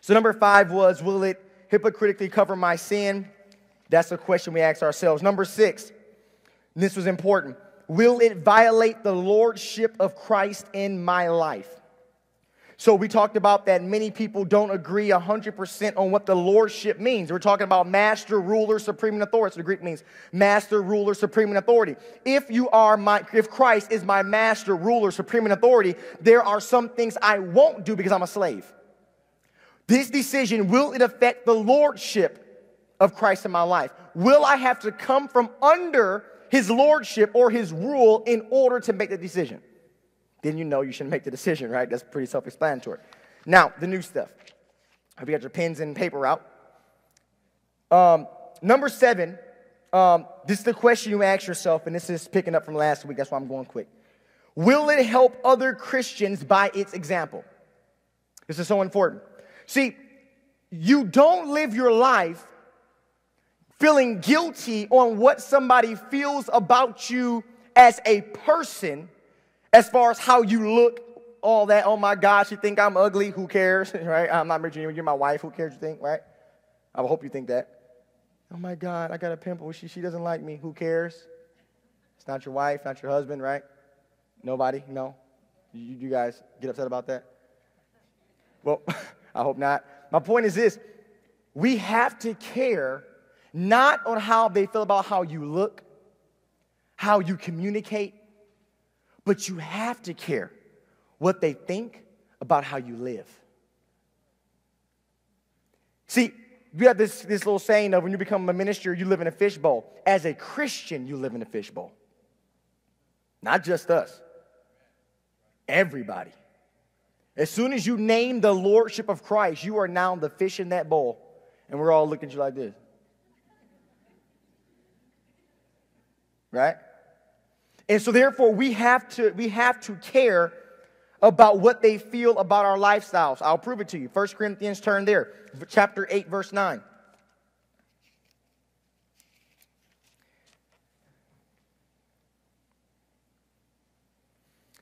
So number 5 was, will it hypocritically cover my sin? That's a question we ask ourselves. Number 6, and this was important, will it violate the lordship of Christ in my life? So we talked about that many people don't agree 100% on what the lordship means. We're talking about master, ruler, supreme, and authority. So the Greek means master, ruler, supreme, and authority. If Christ is my master, ruler, supreme, and authority, there are some things I won't do because I'm a slave. This decision, will it affect the lordship of Christ in my life? Will I have to come from under his lordship or his rule in order to make the decision? Then you know you shouldn't make the decision, right? That's pretty self-explanatory. Now, the new stuff. Have you got your pens and paper out? Number 7, this is the question you ask yourself, and this is picking up from last week. That's why I'm going quick. Will it help other Christians by its example? This is so important. See, you don't live your life feeling guilty on what somebody feels about you as a person, as far as how you look, all that. Oh my gosh, you think I'm ugly? Who cares? Right? I'm not married to you. You're my wife. Who cares? You think, right? I hope you think that. Oh my God, I got a pimple. She doesn't like me. Who cares? It's not your wife, not your husband, right? Nobody? No? You guys get upset about that? Well, I hope not. My point is this. We have to care not on how they feel about how you look, how you communicate, but you have to care what they think about how you live. See, we have this little saying of when you become a minister, you live in a fishbowl. As a Christian, you live in a fishbowl. Not just us. Everybody. As soon as you name the lordship of Christ, you are now the fish in that bowl. And we're all looking at you like this. Right? And so therefore, we have to care about what they feel about our lifestyles. I'll prove it to you. 1 Corinthians, turn there. Chapter 8, verse 9.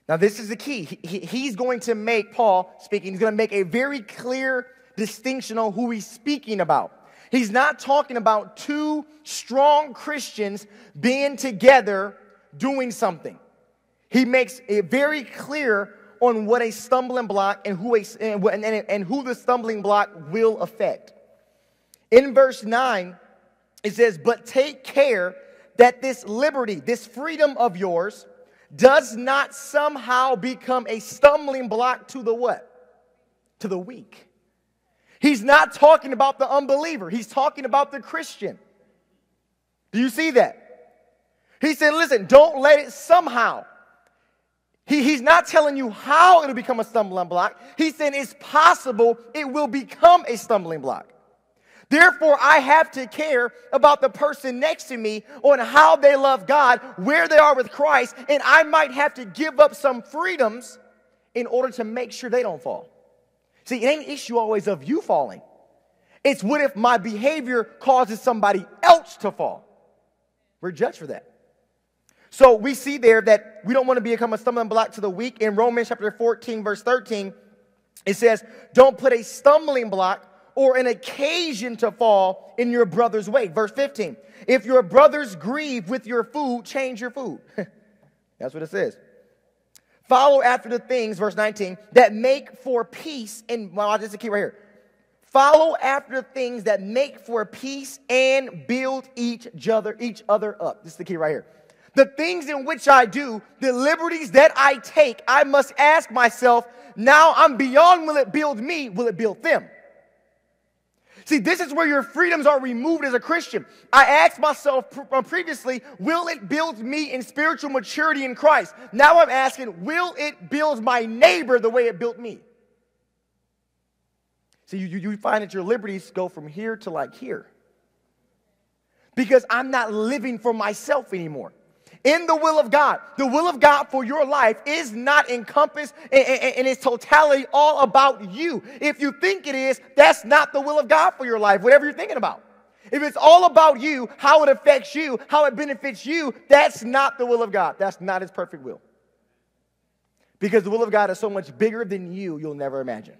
Now, this is the key. He's going to make, Paul speaking, he's going to make a very clear distinction on who he's speaking about. He's not talking about two strong Christians being together doing something. He makes it very clear on what a stumbling block and who the stumbling block will affect. In verse 9, it says, "But take care that this liberty, this freedom of yours, does not somehow become a stumbling block to the what? To the weak." He's not talking about the unbeliever. He's talking about the Christian. Do you see that? He said, listen, don't let it somehow. He's not telling you how it'll become a stumbling block. He's saying it's possible it will become a stumbling block. Therefore, I have to care about the person next to me on how they love God, where they are with Christ, and I might have to give up some freedoms in order to make sure they don't fall. See, it ain't an issue always of you falling. It's what if my behavior causes somebody else to fall? We're judged for that. So we see there that we don't want to become a stumbling block to the weak. In Romans chapter 14, verse 13, it says, don't put a stumbling block or an occasion to fall in your brother's way. Verse 15, if your brothers grieve with your food, change your food. That's what it says. Follow after the things, verse 19, that make for peace. And well, this is the key right here. Follow after the things that make for peace and build each other up. This is the key right here. The things in which I do, the liberties that I take, I must ask myself, now I'm beyond will it build me, will it build them? See, this is where your freedoms are removed as a Christian. I asked myself previously, will it build me in spiritual maturity in Christ? Now I'm asking, will it build my neighbor the way it built me? See, you find that your liberties go from here to like here. Because I'm not living for myself anymore. In the will of God for your life is not encompassed in its totality all about you. If you think it is, that's not the will of God for your life, whatever you're thinking about. If it's all about you, how it affects you, how it benefits you, that's not the will of God. That's not his perfect will. Because the will of God is so much bigger than you'll never imagine.